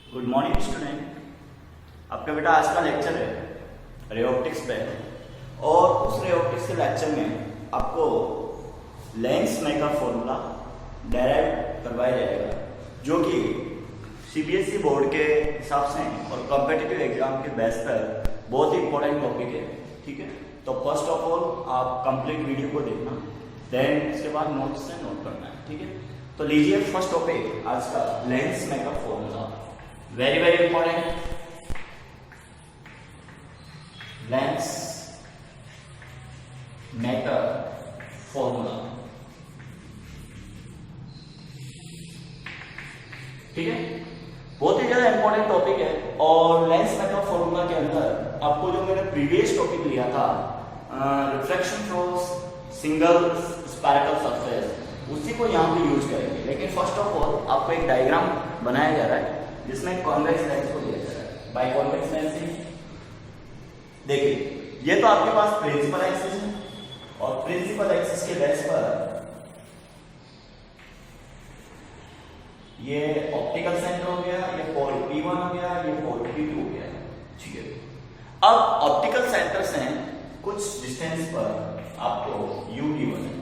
Good morning student. आपका बेटा आज का लेक्चर है रे ऑप्टिक्स पे, और उस रे ऑप्टिक्स के लेक्चर में आपको लेंस मेकर फॉर्मूला डायरेक्ट करवाया जाएगा, जो कि सीबीएसई बोर्ड के हिसाब से और कॉम्पिटिटिव एग्जाम के बेस पर बहुत ही इंपॉर्टेंट टॉपिक है। ठीक है, तो फर्स्ट ऑफ ऑल आप कंप्लीट वीडियो को देखना, देन उसके बाद नोट्स से नोट करना है। ठीक है, तो लीजिए फर्स्ट टॉपिक आज का lens maker formula, very very important. Lens maker formula, ठीक है, बहुत ही ज्यादा इंपॉर्टेंट टॉपिक है। और लेंस मेकर फॉर्मूला के अंदर आपको जो मैंने प्रीवियस टॉपिक लिया था reflection through single spherical surface, उसी को यहाँ पे यूज करेंगे। लेकिन फर्स्ट ऑफ ऑल आपको एक डायग्राम बनाया जा रहा है जिसमें कॉन्वेक्स लेंस को लिया जा रहा है बाय कॉन्वेक्स लेंस। देखिए, ये तो आपके पास प्रिंसिपल एक्सिस है, और प्रिंसिपल एक्सिस के बेस पर ये ऑप्टिकल सेंटर हो गया, ये पॉइंट P1 हो गया, ये पॉइंट P2 हो गया। ठीक है, अब ऑप्टिकल सेंटर से कुछ डिस्टेंस पर आपको U गिवन है,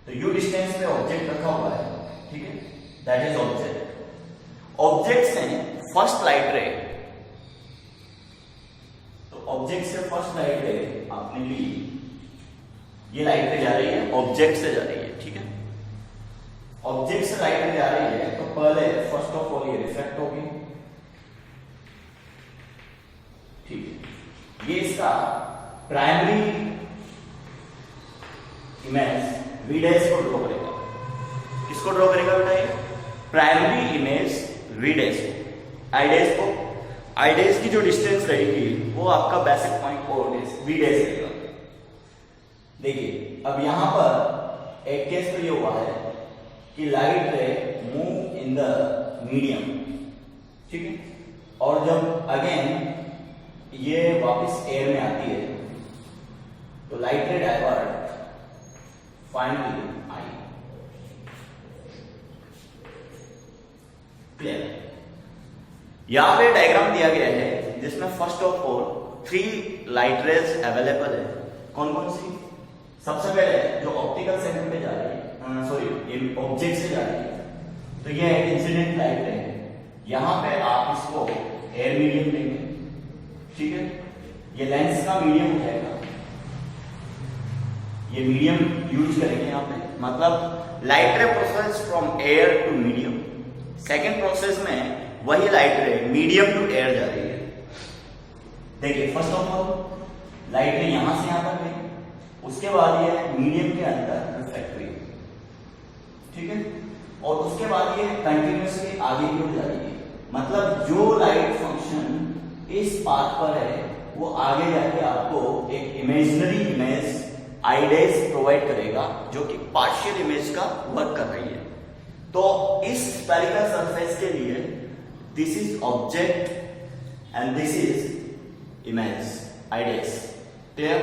तो U डिस्टेंस पे ऑब्जेक्ट रखा हुआ है। ठीक है, दैट इज ऑब्जेक्ट। ऑब्जेक्ट से फर्स्ट लाइट रे, तो ऑब्जेक्ट से फर्स्ट लाइट रे आपने ली, ये लाइट रे जा रही है ऑब्जेक्ट से जा रही है। ठीक है, ऑब्जेक्ट से लाइट रे जा रही है, तो पहले फर्स्ट ऑफ ऑल ये रिफ्लेक्ट होगी। ठीक है, ये इसका प्राइमरी इमेज V डैश को ड्रॉ करेगा। किसको ड्रॉ करेगा बेटा? ये primary image V dash, I dash को, I डैश की जो डिस्टेंस रहेगी वो आपका basic point O dash V dash रहेगा। देखिए, अब यहां पर एक केस तो ये हुआ है कि लाइट रे मूव इन द मीडियम। ठीक है, और जब अगेन ये वापस एयर में आती है तो लाइट रे डाइवर्ट फाइनली आई। क्लियर? यहां पे डायग्राम दिया गया है जिसमें first of all 3 light rays available है। कौन कौन सी? सबसे पहले जो ऑप्टिकल सेंटर पे जा रही है, सॉरी ऑब्जेक्ट से जा रही है, तो ये इंसिडेंट लाइट रे है। यहां पे आप इसको एयर मीडियम लेंगे। ठीक है, ये लेंस का मीडियम हो जाएगा, ये मीडियम यूज करेंगे यहाँ पे, मतलब light ray process from air to medium. Second process में वही लाइट रे मीडियम टू एयर जा रही है। देखिए, फर्स्ट ऑफ ऑल लाइट रे यहां से यहां तक गई, उसके बाद ये मीडियम के अंदर रिफ्लेक्ट हुई। ठीक है, और उसके बाद ये कंटिन्यूसली आगे की ओर जा रही है, मतलब जो लाइट फंक्शन इस पाथ पर है वो आगे जाके आपको एक imaginary image I dash provide करेगा, जो कि पार्शियल इमेज का वर्क कर रही है। तो इस स्फेरिकल सरफेस के लिए this is object and this is image I dash. Clear?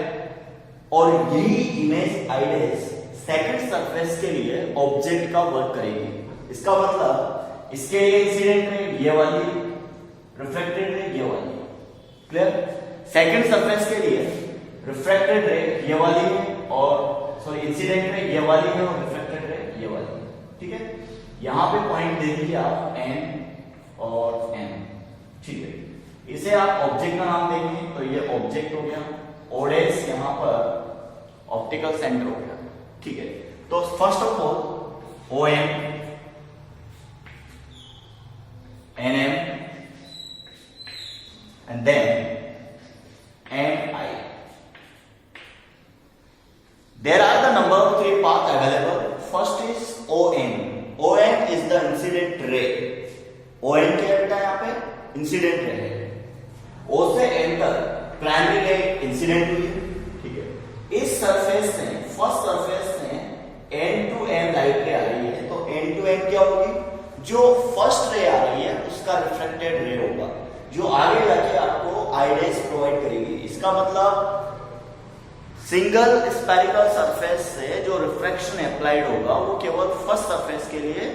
और यही image I dash second surface के लिए ऑब्जेक्ट का वर्क करेगी। इसका मतलब इसके लिए इंसिडेंट रे ये वाली, रिफ्लेक्टेड रे ये वाली। क्लियर? सेकंड सरफेस के लिए रिफ्लेक्टेड रे ये वाली है, और सॉरी इंसिडेंट रे ये वाली है, और रिफ्लेक्टेड रे ये वाली है। ठीक है, यहां पे पॉइंट दे दीजिए आप N और N। ठीक है, इसे आप ऑब्जेक्ट का नाम देंगे, तो ये ऑब्जेक्ट हो गया, O डैश यहां पर ऑप्टिकल सेंटर हो गया। ठीक है, तो first of all OM, NM and then NI. There are the number of 3 paths available. First is ON. ON is the incident ray. ON क्या है बेटा? यहाँ पे इंसिडेंट रे है। O से N तक प्राइमरी रे इंसिडेंट हुई है। ठीक है, इस सरफेस से, फर्स्ट सरफेस से N to N light ray आ रही है, तो N टू N क्या होगी? जो फर्स्ट रे आ रही है उसका रिफ्लेक्टेड रे होगा, जो आगे जाके आपको आई डैश प्रोवाइड करेगी। इसका मतलब सिंगल स्फेरिकल सरफेस से जो रिफ्रैक्शन अप्लाइड होगा वो केवल फर्स्ट सरफेस के लिए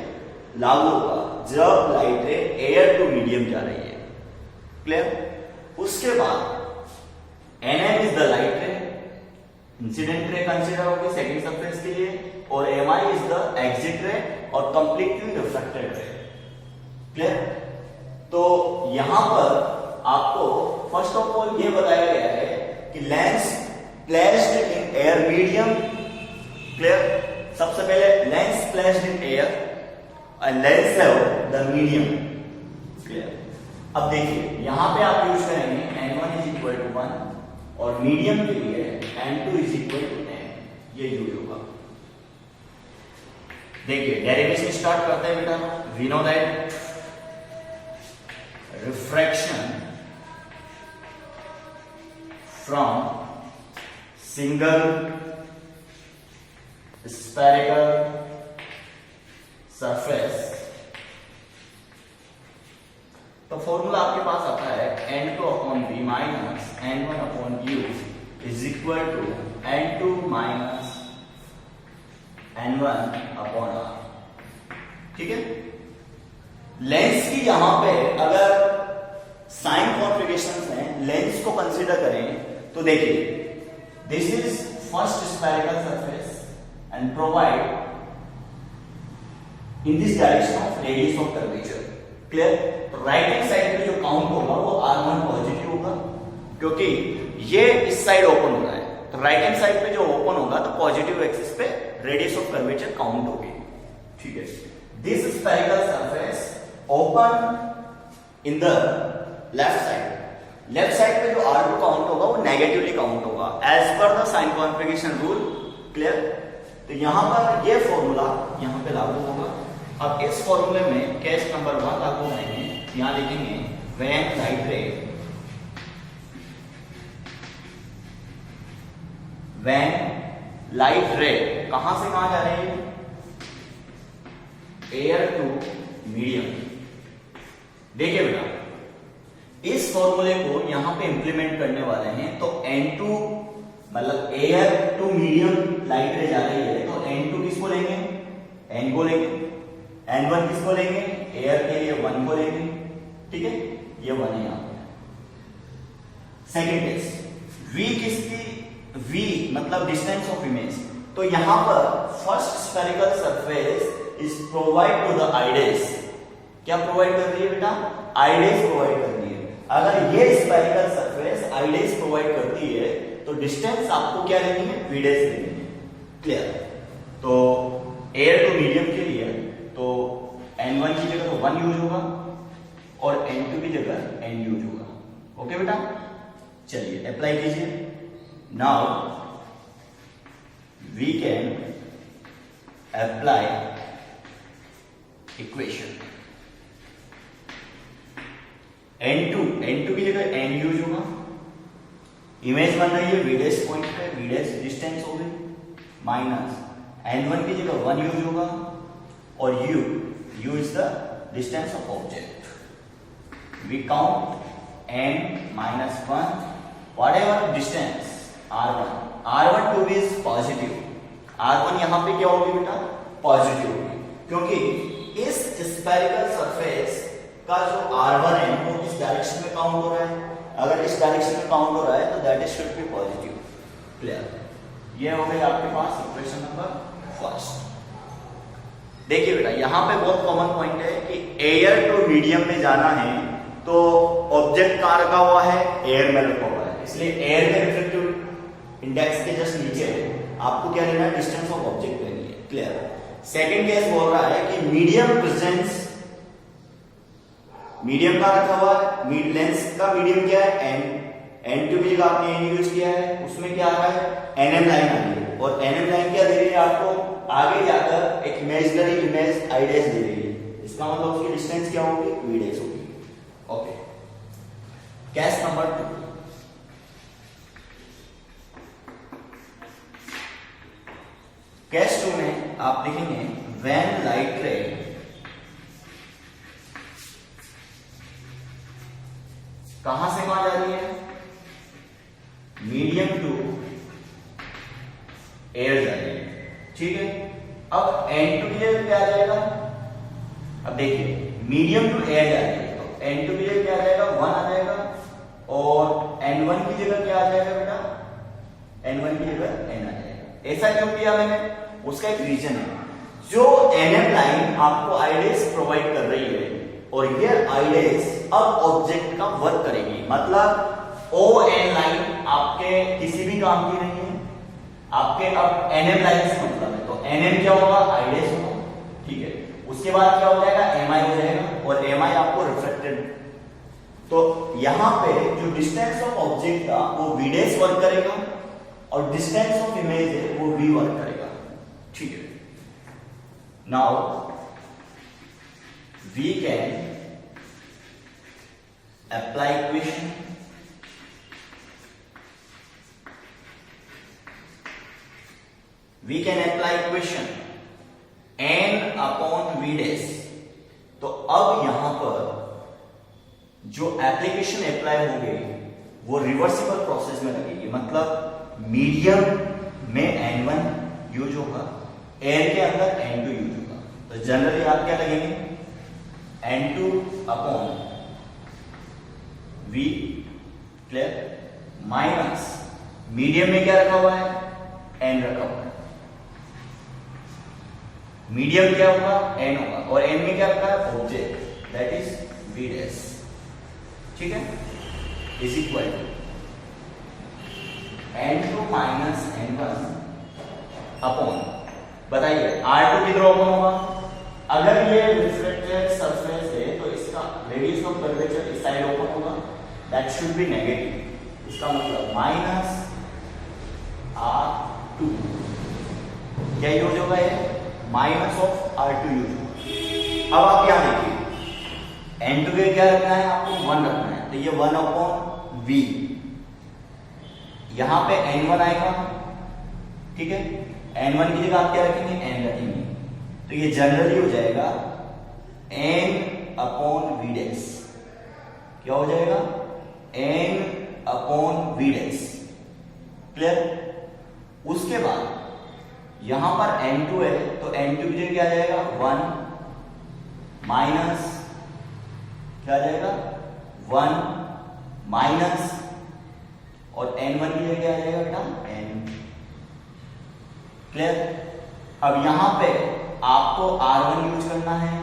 लागू होगा जब लाइट रे एयर टू मीडियम जा रही है। क्लियर? उसके बाद NM इज द लाइट रे, इंसिडेंट रे कंसीडर होगी सेकंड सरफेस के लिए, और MI इज द एग्जिट रे और कंप्लीटली रिफ्रैक्टेड रे। क्लियर? तो यहां पर आपको फर्स्ट ऑफ ऑल ये बताया गया है कि lens placed in air medium. Clear? सबसे पहले lens placed in air and lens है वो द मीडियम। क्लियर? अब देखिए यहां पे आप यूज करेंगे n1 इज इक्वल टू 1 और मीडियम के लिए n2 is equal to n, ये यूज होगा। देखिए डेरिवेशन स्टार्ट करते हैं बेटा। We know that refraction from single spherical surface, तो फॉर्मूला आपके पास आता है n2 upon v minus n1 upon u is equal to n2 minus n1 upon r। ठीक है? लेंस की यहां पे अगर साइन कॉन्फ़िगरेशंस हैं, लेंस को कंसीडर करें तो देखिए this is first spherical surface and provide in this direction of radius of curvature। Clear? Right hand side पे जो काउंट होगा वो r1 पॉजिटिव होगा, क्योंकि ये इस साइड ओपन हो रहा है, तो राइट हैंड साइड पे जो ओपन होगा तो पॉजिटिव एक्सिस पे रेडियस ऑफ कर्वेचर काउंट होगी। ठीक है? This spherical surface open in the left side. Left side पे जो r2 काउंट होगा वो नेगेटिवली काउंट होगा as per the sign configuration rule. Clear? तो यहां पर ये फॉर्मूला यहां पे लागू होगा। अब इस फॉर्मूले में केस नंबर 1 लागू करेंगे। यहां लिखेंगे व्हेन लाइट रे कहां से कहां जा रही है? Air to medium. देखिए बेटा इस फॉर्मूले को यहां पे इंप्लीमेंट करने वाले हैं, तो n2 मतलब एयर टू मीडियम लाइट रे जा रही है, तो n2 किसको लेंगे? n को लेंगे। n1 किसको लेंगे? एयर के लिए 1 को लेंगे। ठीक है? ये 1 है यहां पे। सेकेंड केस v किसकी? v मतलब डिस्टेंस ऑफ इमेज, तो यहां पर first spherical surface is provide to the ideas. क्या प्रोवाइड कर रही है बेटा? आइडेस प्रोवाइड कर रही है। अगर ये स्फेरिकल सरफेस आइडेस प्रोवाइड करती है तो डिस्टेंस आपको क्या लेनी है? v डैश लेनी है। क्लियर? तो एयर टू मीडियम के लिए तो n1 की जगह तो 1 यूज होगा और n2 की जगह n यूज होगा। ओके बेटा? चलिए अप्लाई कीजिए। Now we can apply equation. n2 की जगह n यूज होगा। इमेज बन रही है v डैश पॉइंट पे, v डैश डिस्टेंस हो गई, माइनस n1 की जगह 1 यूज होगा और u is the distance of object. We count n minus 1 whatever distance r1 to be is positive. r1 यहां पे क्या होगी बेटा? पॉजिटिव होगी, क्योंकि इस स्फेरिकल सरफेस का जो r1 है वो इस डायरेक्शन में काउंट हो रहा है। अगर इस डायरेक्शन में काउंट हो रहा है तो that is should be positive. Clear? ये हो गई आपके पास इक्वेशन नंबर फर्स्ट। देखिए बेटा यहां पे बहुत कॉमन पॉइंट है कि एयर टू मीडियम में जाना है तो ऑब्जेक्ट कहां रखा हुआ है? एयर में रखा हुआ है, इसलिए एयर में रिफ्रैक्टिव इंडेक्स के जस्ट नीचे आपको क्या लेना है? डिस्टेंस ऑफ ऑब्जेक्ट लेनी है। क्लियर? सेकंड केस बोल रहा है कि मीडियम प्रेजेंस, मीडियम का रखा हुआ है, लेंस का मीडियम क्या है? n2 की जगह आपने n यूज किया है, उसमें क्या आ रहा है? nm लाइन आ रही है और nm लाइन क्या दे रही है आपको? आगे जाकर एक इमेजिनरी इमेज i डैश दे रही है। इसका मतलब उसकी डिस्टेंस क्या होगी? v डैश होगी। Okay, case number 2। केस 2 में आप लिखेंगे व्हेन लाइट रे कहां से कहां जा रही है? मीडियम टू एयर जा रही है। ठीक है? अब n2 की जगह क्या आ जाएगा? अब देखिए मीडियम टू एयर जा रही है, तो N2 की जगह क्या आ जाएगा 1 आ जाएगा, और N1 की जगह क्या आ जाएगा बेटा, N1 की जगह N आ जाएगा। ऐसा क्यों किया मैंने, उसका एक रीजन है। जो NM लाइन आपको आईडेस प्रोवाइड कर रही है और ये आईडेस अब ऑब्जेक्ट का वर्क करेगी, मतलब ON लाइन आपके किसी भी काम की नहीं है, आपके अब NM लाइन से मतलब है, तो NM क्या होगा, आईडेस होगा, ठीक है। उसके बाद क्या हो जाएगा, MI हो जाएगा, और MI आपको रिफ्लेक्टेड। तो यहां पे जो डिस्टेंस ऑफ ऑब्जेक्ट था वो V डैश वर्क करेगा, और डिस्टेंस ऑफ इमेज है वो V वर्क करेगा, ठीक है। Now we can apply equation, we can apply equation n upon v dash। तो अब यहां पर जो एप्लीकेशन अप्लाई होंगे वो रिवर्सिबल प्रोसेस में लगेगी, मतलब मीडियम में n1 यूज होगा, एयर के अंदर n2 यूज होगा। तो जनरली आप क्या लगेंगे, n2 upon v, clear, minus medium में क्या रखा हुआ है, n रखा हुआ है, मीडियम क्या होगा, n होगा, और n में क्या रखा है, object, that is v dash, ठीक है, is equal to n2 minus n1 upon, बताइए R2 किधर ओपन होगा, अगर ये रिफ्लेक्टेड सरफेस है तो इसका रेडियस ऑफ कर्वेचर इस साइड ओपन होगा, दैट शुड बी नेगेटिव, इसका मतलब माइनस R2, क्या यूज होगा, ये माइनस ऑफ R2 यूज होगा। अब आप यहां देखिए N2 के क्या रखना है, आपको 1 रखना है, तो ये 1 अपॉन V, यहां पे N1 आएगा, ठीक है, N1 की जगह आप क्या रखेंगे, N रखेंगे, तो ये जनरली हो जाएगा N अपॉन V डैश, क्या हो जाएगा, N upon V dash, clear. उसके बाद यहां पर N2 है, तो N2 की जगह क्या आ जाएगा, 1 माइनस, क्या आ जाएगा, 1 माइनस, और N1 की जगह क्या आ जाएगा बेटा, N, क्लियर। अब यहां पे आपको R1 यूज करना है,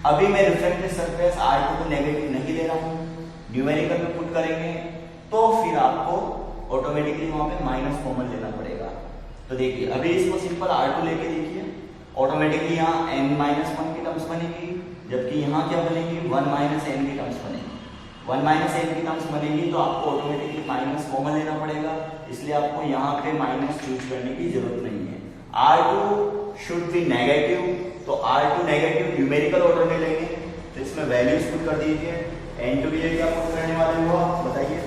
अभी मैं रिफ्लेक्टेड सरफेस R2 को नेगेटिव नहीं ले रहा हूं, न्यूमेरिकल में पुट करेंगे तो फिर आपको ऑटोमेटिकली वहां पे माइनस कॉमन लेना पड़ेगा। तो देखिए अभी इसको सिंपल R2 लेके देखिए, ऑटोमेटिकली यहाँ n-1 की टर्म्स बनेगी, जबकि यहाँ क्या बनेगी, 1 माइनस n की टर्म्स बनेगी। 1 माइनस n की टर्म्स बनेगी तो आपको ऑटोमेटिकली माइनस कॉमन लेना पड़ेगा, इसलिए आपको यहाँ पे माइनस चूज करने की जरूरत नहीं है। R2 शुड बी नेगेटिव, तो R2 नेगेटिव न्यूमेरिकल ऑर्डर में लेंगे, तो इसमें वैल्यूज पुट कर दीजिए। N2 की जगह आप पुट करने वाले हो, आप बताइए,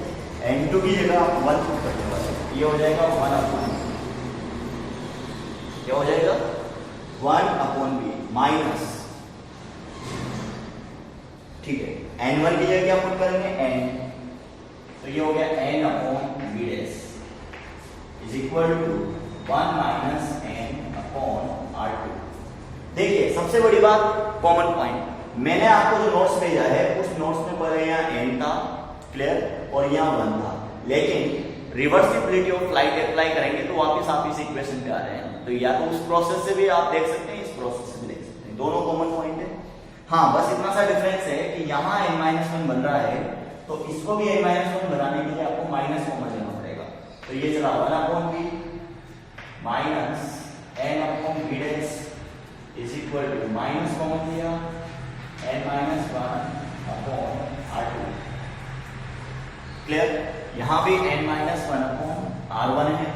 N2 की जगह आप 1 पुट करने वाले, ये हो जाएगा 1 अपॉन, क्या हो जाएगा, 1 अपॉन बी माइनस, ठीक है, N1 की जगह क्या पुट करेंगे, N, तो ये हो गया N upon B dash is equal to 1 minus N upon R2। देखिए सबसे बड़ी बात, कॉमन पॉइंट, मैंने आपको जो नोट्स भेजा है उस नोट्स में पहले यहाँ n था, क्लियर, और यहाँ 1 था, लेकिन रिवर्सिबिलिटी ऑफ फ्लाइट अप्लाई करेंगे तो वापस आप इस इक्वेशन पे आ रहे हैं, तो या तो उस प्रोसेस से भी आप देख सकते हैं, इस प्रोसेस से भी देख सकते हैं, दोनों कॉमन पॉइंट है। हाँ बस इतना सा डिफरेंस है कि यहाँ n-1 बन रहा है, तो इसको भी n-1 बनाने के लिए आपको माइनस कॉमन लेना पड़ेगा, तो ये चला 1 upon B minus n upon B dash is equal to minus common लिया n-1 अपॉन R2, क्लियर। यहाँ भी n-1 अपॉन R1 है,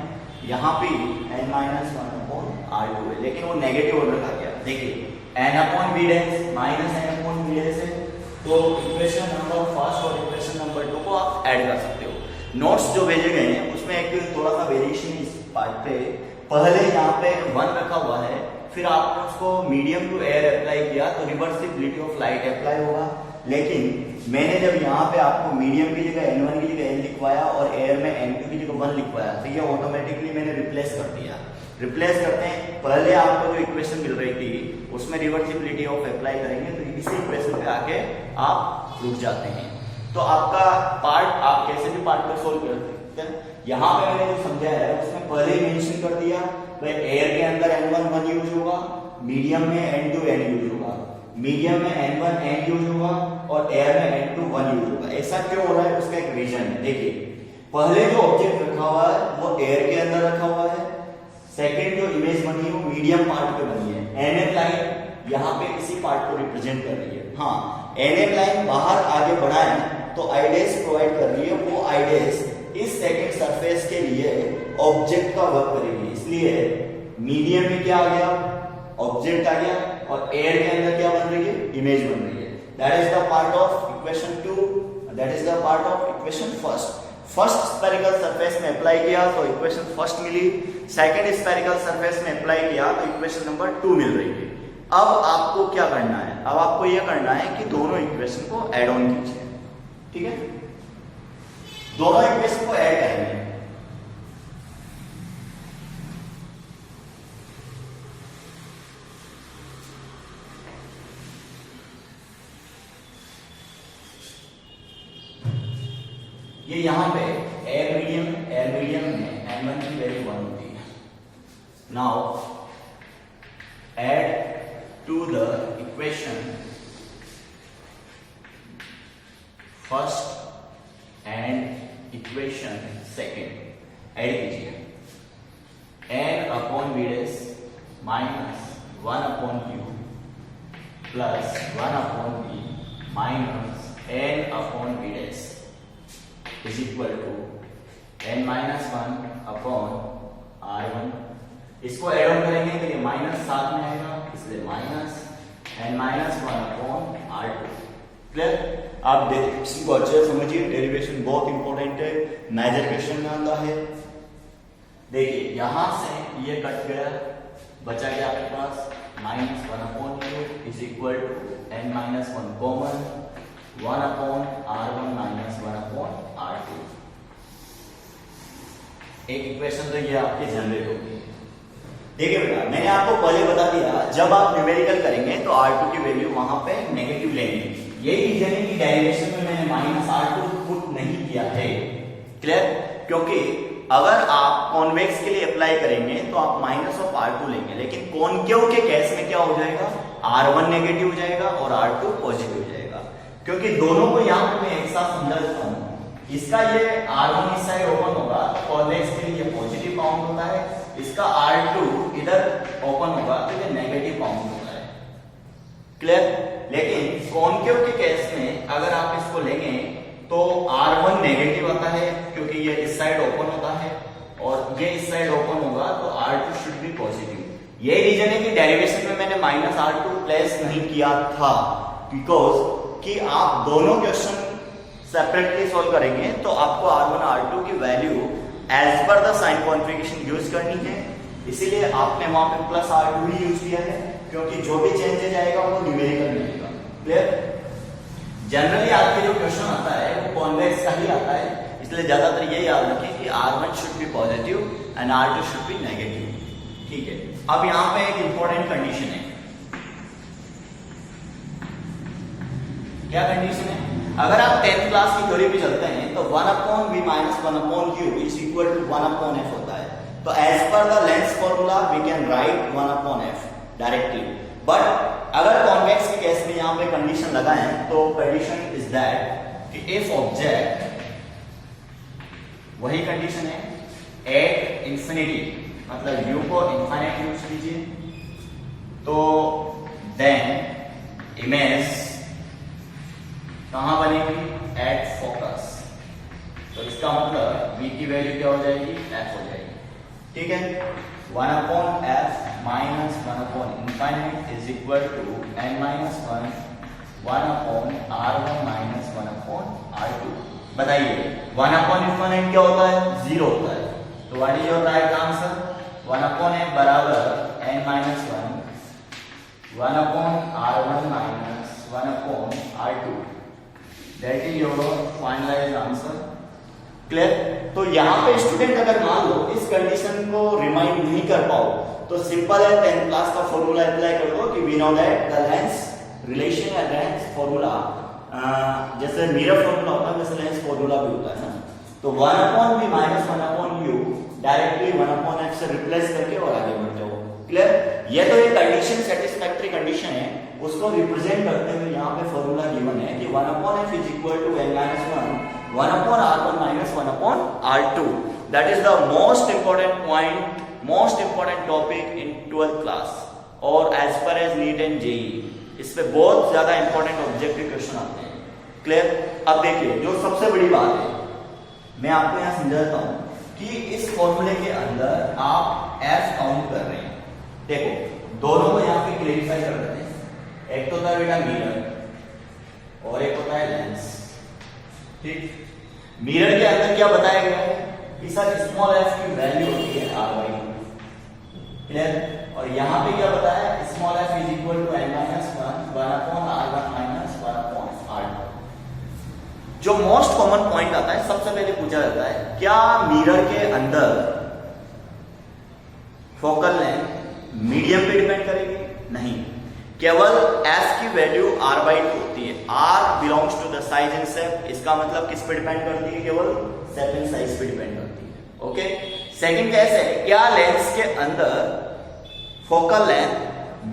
यहाँ भी n-1 अपॉन R2 है, लेकिन वो नेगेटिव ऑर्डर का गया। देखिए n upon B dash minus n upon B dash है, तो इक्वेशन नंबर फर्स्ट और इक्वेशन नंबर 2 को आप ऐड कर सकते हो। नोट्स जो भेजे गए हैं उसमें एक थोड़ा सा वेरिएशन इस पार्ट पे, पहले यहाँ पे 1 रखा हुआ है, फिर आपने उसको मीडियम टू एयर अप्लाई किया तो रिवर्सिबिलिटी ऑफ लाइट अप्लाई होगा, लेकिन मैंने जब यहाँ पे आपको मीडियम की जगह n1 की जगह n लिखवाया और एयर में n2 की जगह 1 लिखवाया, तो ये ऑटोमेटिकली मैंने रिप्लेस कर दिया। रिप्लेस करते हैं। पहले आपको जो इक्वेशन मिल रही थी उसमें रिवर्सिबिलिटी ऑफ अप्लाई करेंगे तो इसी इक्वेशन पे आके आप रुक जाते हैं। तो आपका पार्ट आप कैसे भी पार्ट को सोल्व कर सकते हैं। यहाँ पे मैंने जो समझाया है उसमें पहले ही मेंशन कर दिया भाई एयर के अंदर N1 1 यूज होगा, मीडियम में N2 N यूज होगा, मीडियम में N1 N यूज होगा और एयर में N2 1 यूज होगा। ऐसा क्यों हो रहा है उसका एक रीजन है। देखिए पहले जो ऑब्जेक्ट रखा हुआ है वो एयर के अंदर रखा हुआ है, सेकेंड जो इमेज बनी है वो मीडियम पार्ट पे बनी है। NM लाइन यहाँ पे इसी पार्ट को रिप्रेजेंट कर रही है। हाँ NM लाइन बाहर आगे बढ़ा है तो आइडेस प्रोवाइड कर रही है, वो आइडेस इस सेकंड सरफेस के लिए ऑब्जेक्ट का वर्क करेगी। इसलिए मीडियम में क्या आ गया, ऑब्जेक्ट आ गया और एयर के अंदर क्या बन रही है, इमेज बन रही है। That is the part of equation 2, that is the part of equation first spherical surface में अप्लाई किया तो इक्वेशन फर्स्ट मिली, सेकंड स्फेरिकल सरफेस में अप्लाई किया तो इक्वेशन नंबर 2 मिल रही है। अब आपको क्या करना है, अब आपको यह करना है कि दोनों इक्वेशन को ऐड ऑन कीजिए। ठीक है, दोनों इक्वेशन को ऐड करेंगे। ये यहां पे एयर मीडियम में N1 की वैल्यू 1 होती है। Now add to the equation first and equation second add कीजिए। n upon B dash minus 1 upon Q plus 1 upon B minus n upon B dash is equal to n minus 1 upon r1। इसको add on करेंगे तो ये minus साथ में आएगा इसलिए minus n minus 1 upon r2। Clear? आप derivation को अच्छे से समझिए, डेरिवेशन बहुत इंपॉर्टेंट है, मेजर क्वेश्चन में आता है। देखिए यहां से ये कट गया, बचा गया आपके पास minus 1 upon q is equal to n minus 1 common 1 upon r1 minus 1 upon r2। एक इक्वेशन तो ये आपकी जनरेट होगी। देखिए बेटा मैंने आपको पहले बता दिया जब आप न्यूमेरिकल करेंगे तो r2 की वैल्यू वहां पे नेगेटिव लेंगे। यही रीजन है कि डेरिवेशन में मैंने माइनस r2 पुट नहीं किया है। क्लियर? क्योंकि अगर आप कॉन्वेक्स के लिए अप्लाई करेंगे तो आप माइनस ऑफ r2 लेंगे, लेकिन कॉनकेव के केस में क्या हो जाएगा, r1 नेगेटिव हो जाएगा और r2 पॉजिटिव हो जाएगा। क्योंकि दोनों को यहाँ पे मैं एक साथ समझा देता हूँ। इसका ये r1 इस साइड ओपन होगा तो कॉन्वेक्स के लिए पॉजिटिव काउंट होता है, इसका r2 इधर ओपन होगा तो ये नेगेटिव काउंट होता है। क्लियर? लेकिन कॉनकेव के केस में अगर आप इसको लेंगे तो r1 नेगेटिव आता है क्योंकि ये इस साइड ओपन होता है और ये इस साइड ओपन होगा तो r2 शुड बी पॉजिटिव। यही रीजन है कि डेरिवेशन में मैंने माइनस r2 प्लेस नहीं किया था, बिकॉज कि आप दोनों क्वेश्चन सेपरेटली सॉल्व करेंगे तो आपको r1 r2 की value as per the sign configuration use करनी है। इसीलिए आपने वहां पे प्लस r2 ही यूज किया है क्योंकि जो भी चेंजेज आएगा वो न्यूमेरिकल मिलेगा। क्लियर? जनरली आपके जो क्वेश्चन आता है वो कॉन्वेक्स का ही आता है, इसलिए ज्यादातर ये याद रखें कि r1 should be positive and r2 should be negative. ठीक है, अब यहाँ पे एक इंपॉर्टेंट कंडीशन है। क्या कंडीशन है? अगर आप 10th क्लास की थ्योरी पे चलते हैं तो 1 upon v minus 1 upon q is equal to 1 upon f होता है। तो as per the lens formula we can write 1 upon f directly. But अगर कॉन्वेक्स के केस में यहाँ पे कंडीशन लगाएं तो कंडीशन इज दैट कि इफ ऑब्जेक्ट, वही कंडीशन है एट इंफिनिटी, मतलब u को इनफाइनाइट यूज कीजिए, तो देन इमेज कहां बनेगी, एट फोकस। तो इसका मतलब v की वैल्यू क्या हो जाएगी, f हो जाएगी। ठीक है, 1 upon f minus 1 upon infinite is equal to n minus 1 upon r1 minus 1 upon r2। बताइए 1 अपॉन इनफाइनाइट क्या होता है, 0 होता है। तो what is your right answer, 1 upon f बराबर n minus 1 upon r1 minus 1 upon r2। That is your finalized answer. Clear? तो यहाँ पे स्टूडेंट अगर मान लो इस कंडीशन को रिमाइंड नहीं कर पाओ तो सिंपल है 10th क्लास का फॉर्मूला अप्लाई कर दो कि we know that the lens relation या लेंस फॉर्मूला जैसे मिरर फॉर्मूला होता है वैसे लेंस फॉर्मूला भी होता है ना, तो 1/v minus 1/u directly 1/f से रिप्लेस करके और आगे बढ़ जाओ। क्लियर? ये तो एक कंडीशन सेटिस्फैक्टरी कंडीशन है, उसको रिप्रेजेंट करते हुए यहाँ पे फॉर्मूला गिवन है कि 1/f is equal to n minus 1 1/r1 minus 1/r2। That is the most important point, most important topic in 12th class और as per as NEET and JEE इस पे बहुत ज्यादा इंपॉर्टेंट ऑब्जेक्टिव क्वेश्चन आते हैं। Clear? अब देखिए जो सबसे बड़ी बात है मैं आपको यहाँ समझाता हूँ कि इस फॉर्मूले के अंदर आप f काउंट कर रहे हैं। देखो दोनों को यहाँ पे क्लेरिफाई कर देते हैं। एक तो होता है बेटा मिरर और एक होता है लेंस। ठीक, मिरर के अंदर क्या बताया गया है कि सर स्मॉल f की वैल्यू होती है r/2। क्लियर? और यहाँ पे क्या बताया है small f is equal to n minus 1 1/r1 minus 1/r2। जो मोस्ट कॉमन पॉइंट आता है सबसे पहले पूछा जाता है क्या मिरर के अंदर फोकल लेंथ मीडियम पे डिपेंड करेगी? नहीं, केवल f की वैल्यू r/2 होती है। r belongs to the size and shape, इसका मतलब किस पे डिपेंड करती है? केवल शेप एंड साइज पे डिपेंड करती है। ओके, सेकंड केस है क्या लेंस के अंदर फोकल लेंथ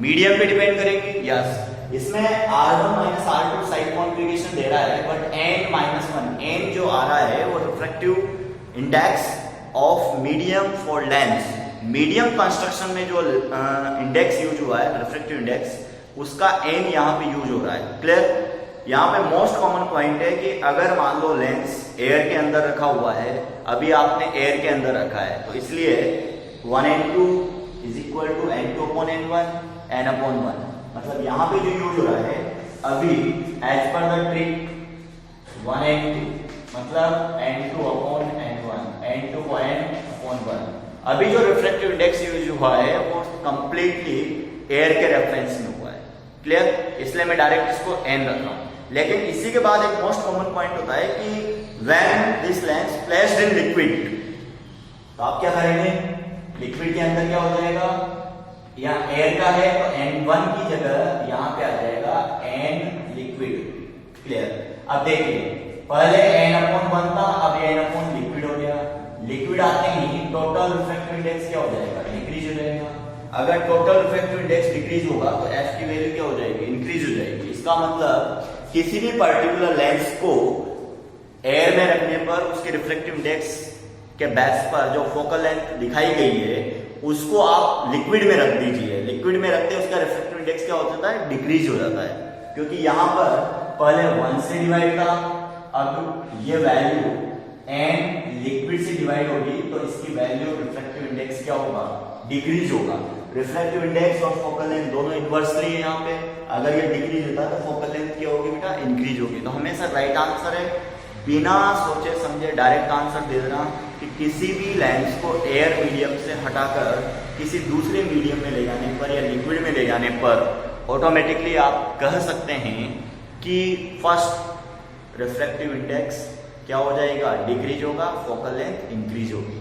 मीडियम पे डिपेंड करेगी? यस, इसमें r1 minus r2 side configuration दे रहा है बट n माइनस 1 n जो आ रहा है वो refractive index of medium for Lenz. Medium construction में जो इंडेक्स यूज हुआ है रिफ्रैक्टिव इंडेक्स उसका n यहाँ पे यूज हो रहा है। क्लियर? यहाँ पे मोस्ट कॉमन पॉइंट है कि अगर मान लो लेंस एयर के अंदर रखा हुआ है, अभी आपने एयर के अंदर रखा है तो इसलिए 1n2 is equal to n2/n1 n/1। मतलब यहाँ पे जो यूज हो रहा है अभी as per the trick 1n2 मतलब n2/n1 n2/n/1। अभी जो रिफ्रैक्टिव इंडेक्स यूज हुआ है वो कंप्लीटली एयर के रेफरेंस में हुआ है। क्लियर? इसलिए मैं डायरेक्ट इसको n रख रहा हूं। लेकिन इसी के बाद एक मोस्ट कॉमन पॉइंट होता है कि when this lens placed in liquid, तो आप क्या करेंगे? लिक्विड के अंदर क्या हो जाएगा? यहाँ एयर का है तो n1 की जगह यहाँ पे आ जाएगा n लिक्विड। क्लियर? अब देखिए पहले n/1 था, अब n/ लिक्विड हो गया। लिक्विड आते ही टोटल रिफ्रैक्टिव इंडेक्स क्या हो जाएगा? डिक्रीज हो जाएगा। अगर टोटल रिफ्रैक्टिव इंडेक्स डिक्रीज होगा तो f की वैल्यू क्या हो जाएगी? इंक्रीज हो जाएगी। इसका मतलब किसी भी पर्टिकुलर लेंस को एयर में रखने पर उसके रिफ्रैक्टिव इंडेक्स के बेस पर जो फोकल लेंथ दिखाई गई है उसको आप लिक्विड में रख दीजिए। लिक्विड में रखते उसका रिफ्रैक्टिव इंडेक्स क्या हो जाता है? डिक्रीज हो जाता है, क्योंकि यहाँ पर पहले 1 से डिवाइड था, अब ये वैल्यू n लिक्विड से डिवाइड होगी तो इसकी वैल्यू रिफ्रैक्टिव इंडेक्स क्या होगा? डिक्रीज होगा। रिफ्रैक्टिव इंडेक्स और फोकल लेंथ दोनों इनवर्सली है यहाँ पे। अगर ये डिक्रीज होता है तो फोकल लेंथ क्या होगी बेटा? इंक्रीज होगी। तो हमेशा राइट आंसर है, बिना सोचे समझे डायरेक्ट आंसर दे देना कि किसी भी लेंस को एयर मीडियम से हटाकर किसी दूसरे मीडियम में ले जाने पर या लिक्विड में ले जाने पर ऑटोमेटिकली आप कह सकते हैं कि फर्स्ट रिफ्रैक्टिव इंडेक्स क्या हो जाएगा? डिक्रीज होगा, फोकल लेंथ इंक्रीज होगी।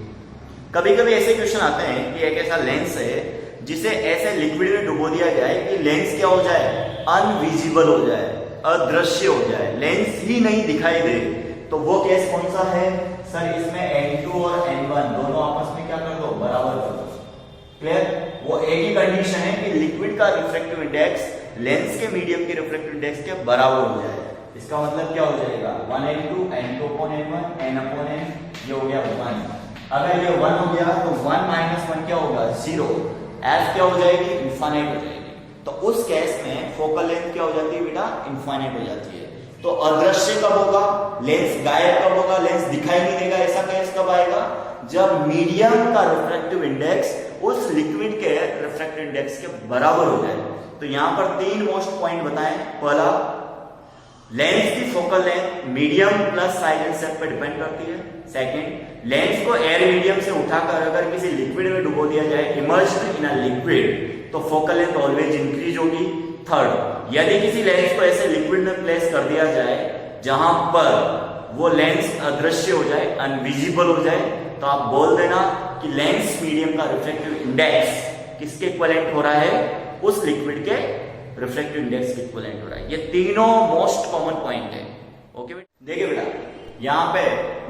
कभी कभी ऐसे क्वेश्चन आते हैं कि एक ऐसा लेंस है जिसे ऐसे लिक्विड में डुबो दिया जाए कि लेंस क्या हो जाए? अनविजिबल हो जाए, अदृश्य हो जाए, लेंस ही नहीं दिखाई दे। तो वो केस कौन सा है? सर इसमें n2 और n1 दोनों आपस में क्या कर दो? बराबर कर दो। क्लियर? वो एक ही कंडीशन है कि लिक्विड का रिफ्रैक्टिव इंडेक्स लेंस के मीडियम के रिफ्रैक्टिव इंडेक्स के बराबर हो जाए। इसका मतलब क्या हो जाएगा? 1n2 n2/n1 n/n, ये हो गया 1। अगर ये 1 हो गया तो 1 - 1 क्या होगा? 0। f क्या हो जाएगी? इनफाइनाइट हो जाएगी। तो उस केस में फोकल लेंथ क्या हो जाती है बेटा? इनफाइनाइट हो जाती है। तो अदृश्य कब होगा? लेंस गायब कब होगा? लेंस दिखाई नहीं देगा। ऐसा केस कब आएगा? जब मीडियम का रिफ्रैक्टिव इंडेक्स उस लिक्विड के रिफ्रैक्टिव इंडेक्स के बराबर हो जाए। तो यहां पर 3 मोस्ट पॉइंट बताएं। पहला, लेंस की focal length medium plus size and shape पर डिपेंड करती है। सेकंड, लेंस को एयर मीडियम से उठाकर अगर किसी लिक्विड में डुबो दिया जाए, इमर्ज्ड इन अ लिक्विड, तो फोकल लेंथ ऑलवेज इंक्रीज होगी। थर्ड, यदि किसी लेंस को ऐसे लिक्विड में प्लेस कर दिया जाए जहां पर वो लेंस अदृश्य हो जाए, अनविजिबल हो जाए, तो आप बोल देना कि लेंस मीडियम का रिफ्रैक्टिव इंडेक्स किसके इक्विवेलेंट हो रहा है, उस लिक्विड के रिफ्रैक्टिव इंडेक्स के इक्विवेलेंट हो रहा है। ये तीनों मोस्ट कॉमन पॉइंट है। ओके देखिए बेटा, यहाँ पे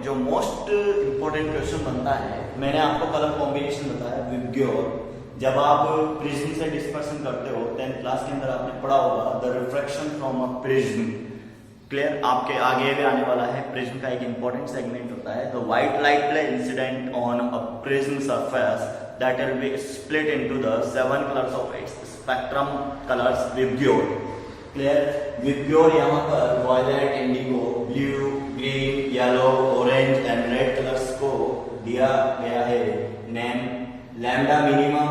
जो मोस्ट इंपॉर्टेंट क्वेश्चन बनता है, मैंने आपको कलर कॉम्बिनेशन बताया विबग्योर। जब आप प्रिज्म से डिस्पर्शन करते हो 10th क्लास के अंदर आपने पढ़ा होगा the refraction from a prism. Clear, आपके आगे भी आने वाला है। प्रिज्म का एक इंपॉर्टेंट सेगमेंट होता है the white light play incident on a prism surface that will be split into the 7 colours of its spectrum colours VIBGYOR. Clear, VIBGYOR यहाँ पर violet, indigo, blue, green, yellow, orange and red colours को दिया गया है name. Lambda minimum,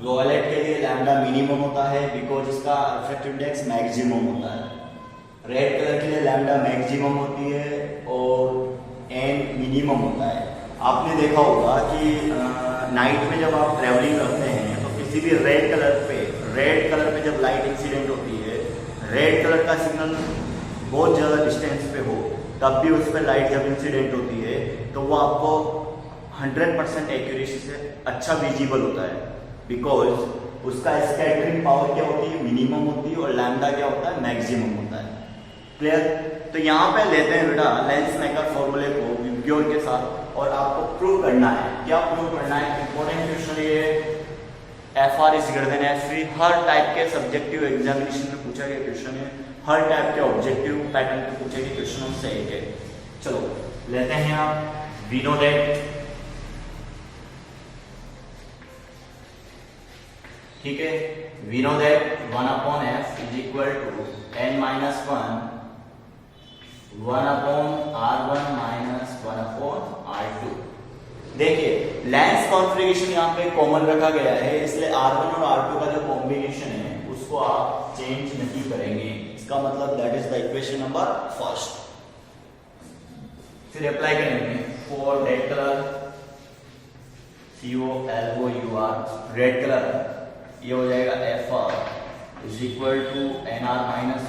violet के लिए lambda minimum होता है बिकॉज इसका रिफ्रैक्टिव इंडेक्स मैक्सिमम होता है। रेड कलर के लिए लैम्डा मैक्सिमम होती है और एन मिनिमम होता है। आपने देखा होगा कि नाइट में जब आप ट्रेवलिंग करते हैं तो किसी भी रेड कलर पे जब लाइट इंसिडेंट होती है, रेड कलर का सिग्नल बहुत ज़्यादा डिस्टेंस पे हो, तब भी उस पर लाइट जब इंसिडेंट होती है तो वो आपको 100% एक्यूरेसी से अच्छा विजिबल होता है बिकॉज उसका स्कैटरिंग पावर क्या होती है, मिनिमम होती है, और लैम्डा क्या होता है, मैक्सिमम होता है। क्लियर, तो यहाँ पे लेते हैं बेटा लेंस मेकर फॉर्मूले को विबग्योर के साथ और आपको प्रूव करना है। क्या प्रूव करना है? इंपॉर्टेंट क्वेश्चन ये FR is greater than FV। Her type के सब्जेक्टिव एग्जामिनेशन में पूछा गया क्वेश्चन है, हर टाइप के ऑब्जेक्टिव पैटर्न पे पूछे गए क्वेश्चन से एक है। चलो लेते हैं आप वी नो दैट, ठीक है, we know that 1/f is equal to n minus 1/r1 minus 1/r2। देखिए लेंस कॉन्फ़िगरेशन यहाँ पे कॉमन रखा गया है, इसलिए R1 और R2 का जो कॉम्बिनेशन है उसको आप चेंज नहीं करेंगे। इसका मतलब that is the equation number first. फिर अप्लाई करेंगे for red colour, COLOUR, red colour, ये हो जाएगा FR is equal to NR minus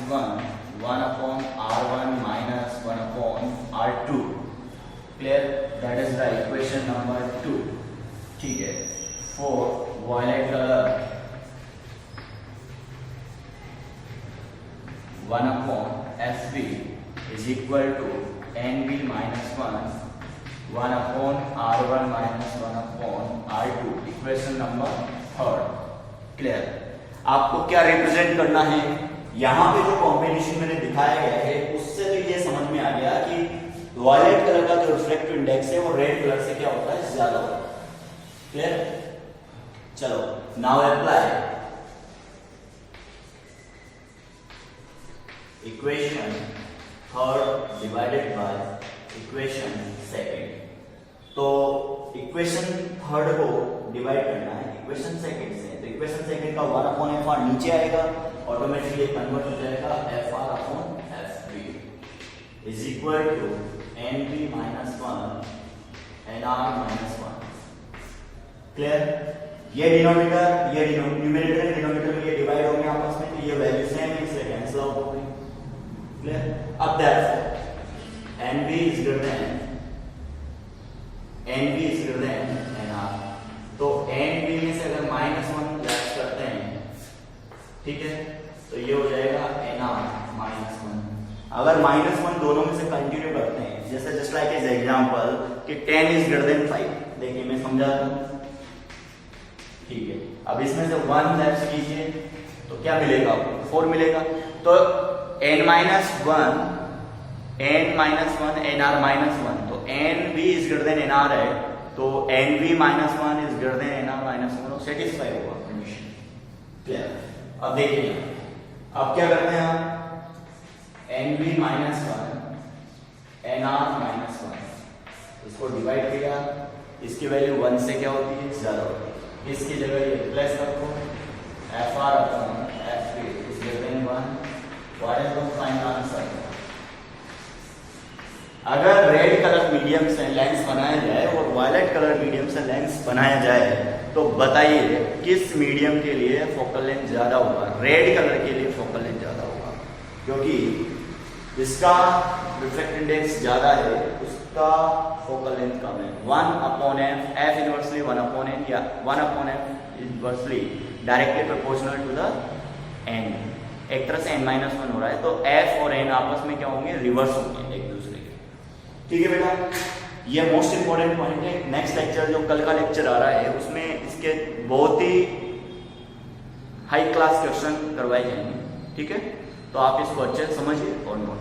1/R1 minus 1/R2। Clear, that is the equation number 2। ठीक है, for violet colour 1/FB is equal to NB minus 1/R1 minus 1/R2, equation number 3। Clear, आपको क्या represent करना है? यहाँ पे जो combination मैंने दिखाया गया है उससे तो ये समझ में आ गया कि वायलेट कलर का जो रिफ्रैक्टिव इंडेक्स है वो रेड कलर से क्या होता है, ज्यादा होता है। क्लियर, चलो now apply equation third divided by equation second. तो इक्वेशन थर्ड को डिवाइड करना है इक्वेशन सेकंड से, तो इक्वेशन सेकंड का 1/FR नीचे आएगा, ऑटोमेटिकली कन्वर्ट हो जाएगा FR/FB is equal to NB minus 1 NR minus 1। Clear, ये डिनोमिनेटर ये न्यूमरेटर डिनोमिनेटर में ये डिवाइड होंगे आपस में, तो ये वैल्यू सेम है इसलिए कैंसिल आउट हो गई। क्लियर, अब that's NB is greater than NR, तो NB में से अगर -1 लेस करते हैं, ठीक है, तो ये हो जाएगा NR माइनस 1। अगर -1 दोनों में से कंटिन्यू करते हैं, जैसे जस्ट लाइक एज एग्जांपल कि 10 इज ग्रेटर देन 5, देखिए मैं समझा दूं, ठीक है। अब इसमें से 1 लेस कीजिए तो क्या मिलेगा आपको? 4 मिलेगा। तो n-1 NR माइनस 1, तो NB is greater than NR है, तो NB minus 1 is greater than NR minus 1, satisfy होगा कंडीशन। क्लियर, अब देखिए अब क्या करते हैं आप, NB माइनस 1 NR माइनस 1 इसको डिवाइड किया, इसकी वैल्यू 1 से क्या होती है, ज्यादा होती है, इसकी जगह ये प्लस रखो FR/FB is greater than 1। What is the final answer? अगर रेड कलर मीडियम से लेंस बनाया जाए और वायलेट कलर मीडियम से लेंस बनाया जाए तो बताइए किस मीडियम के लिए फोकल लेंथ ज्यादा होगा? रेड कलर के लिए फोकल लेंथ ज्यादा होगा, क्योंकि जिसका रिफ्रैक्टिव इंडेक्स ज़्यादा है उसका फोकल लेंथ कम है। 1/f, f इनवर्सली 1/n या 1/f inversely directly proportional to the n, एक तरह से n-1 हो रहा है, तो f और n आपस में क्या होंगे, रिवर्स होंगे एक दूसरे के। ठीक है बेटा, ये मोस्ट इंपॉर्टेंट पॉइंट है। नेक्स्ट लेक्चर जो कल का लेक्चर आ रहा है उसमें इसके बहुत ही हाई क्लास क्वेश्चन करवाए जाएंगे। ठीक है, तो आप इसको अच्छे से समझिए और नोट